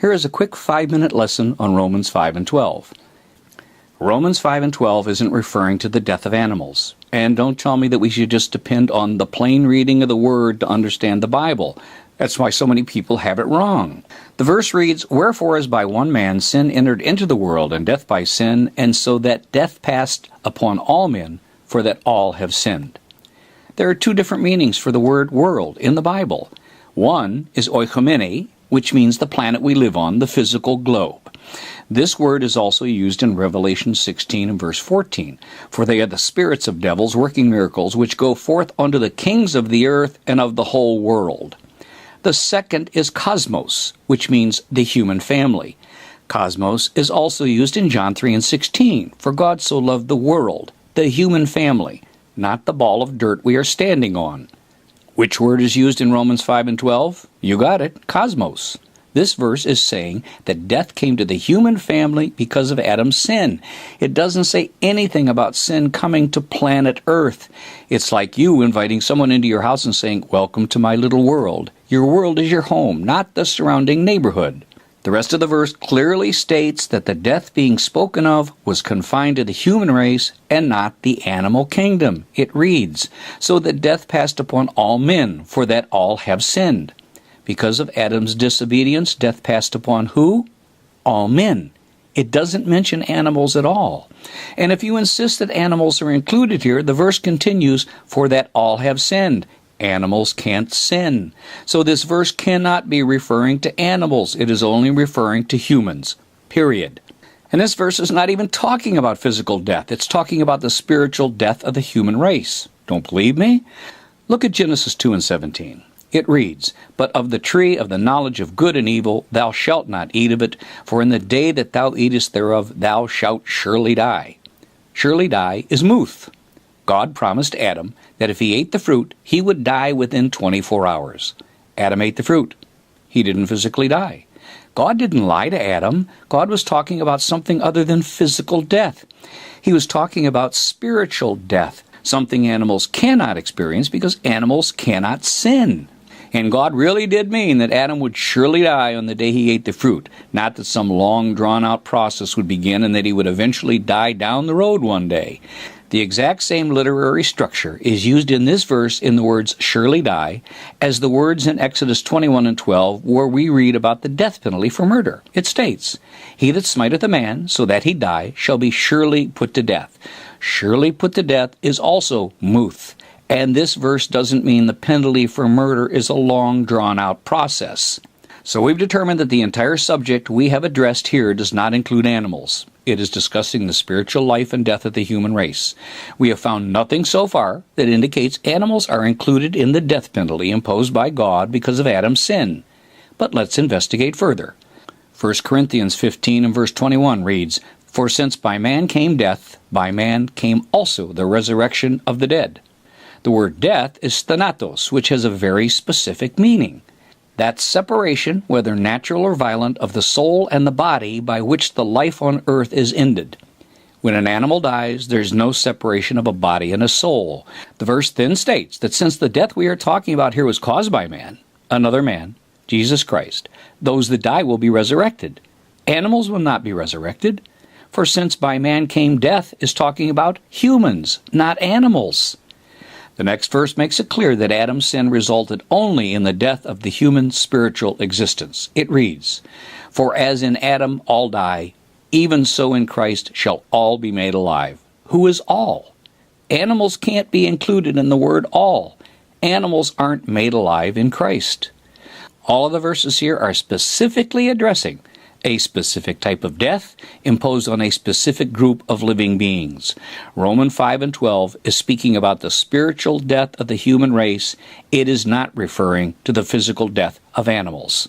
Here is a quick 5-minute lesson on Romans 5 and 12. Romans 5 and 12 isn't referring to the death of animals. And don't tell me that we should just depend on the plain reading of the Word to understand the Bible. That's why so many people have it wrong. The verse reads, "Wherefore as by one man sin entered into the world, and death by sin, and so that death passed upon all men, for that all have sinned." There are two different meanings for the word world in the Bible. One is oikomene, which means the planet we live on, the physical globe. This word is also used in Revelation 16 and verse 14. "For they are the spirits of devils working miracles, which go forth unto the kings of the earth and of the whole world." The second is cosmos, which means the human family. Cosmos is also used in John 3 and 16. "For God so loved the world," the human family, not the ball of dirt we are standing on. Which word is used in Romans 5 and 12? You got it, cosmos. This verse is saying that death came to the human family because of Adam's sin. It doesn't say anything about sin coming to planet Earth. It's like you inviting someone into your house and saying, "Welcome to my little world." Your world is your home, not the surrounding neighborhood. The rest of the verse clearly states that the death being spoken of was confined to the human race and not the animal kingdom. It reads, "So that death passed upon all men, for that all have sinned." Because of Adam's disobedience, death passed upon who? All men. It doesn't mention animals at all. And if you insist that animals are included here, the verse continues, "For that all have sinned." Animals can't sin. So this verse cannot be referring to animals. It is only referring to humans. Period. And this verse is not even talking about physical death. It's talking about the spiritual death of the human race. Don't believe me? Look at Genesis 2 and 17. It reads, "But of the tree of the knowledge of good and evil thou shalt not eat of it, for in the day that thou eatest thereof thou shalt surely die." Surely die is muth. God promised Adam that if he ate the fruit, he would die within 24 hours. Adam ate the fruit. He didn't physically die. God didn't lie to Adam. God was talking about something other than physical death. He was talking about spiritual death, something animals cannot experience because animals cannot sin. And God really did mean that Adam would surely die on the day he ate the fruit, not that some long drawn-out process would begin and that he would eventually die down the road one day. The exact same literary structure is used in this verse in the words "surely die" as the words in Exodus 21 and 12 where we read about the death penalty for murder. It states, "He that smiteth a man so that he die shall be surely put to death." Surely put to death is also muth. And this verse doesn't mean the penalty for murder is a long, drawn-out process. So we've determined that the entire subject we have addressed here does not include animals. It is discussing the spiritual life and death of the human race. We have found nothing so far that indicates animals are included in the death penalty imposed by God because of Adam's sin. But let's investigate further. 1 Corinthians 15 and verse 21 reads, "For since by man came death, by man came also the resurrection of the dead." The word death is thanatos, which has a very specific meaning. That separation, whether natural or violent, of the soul and the body by which the life on earth is ended. When an animal dies, there's no separation of a body and a soul. The verse then states that since the death we are talking about here was caused by man, another man, Jesus Christ, those that die will be resurrected. Animals will not be resurrected. For since by man came death is talking about humans, not animals. The next verse makes it clear that Adam's sin resulted only in the death of the human spiritual existence. It reads, "For as in Adam all die, even so in Christ shall all be made alive." Who is all? Animals can't be included in the word all. Animals aren't made alive in Christ. All of the verses here are specifically addressing a specific type of death imposed on a specific group of living beings. Romans 5 and 12 is speaking about the spiritual death of the human race. It is not referring to the physical death of animals.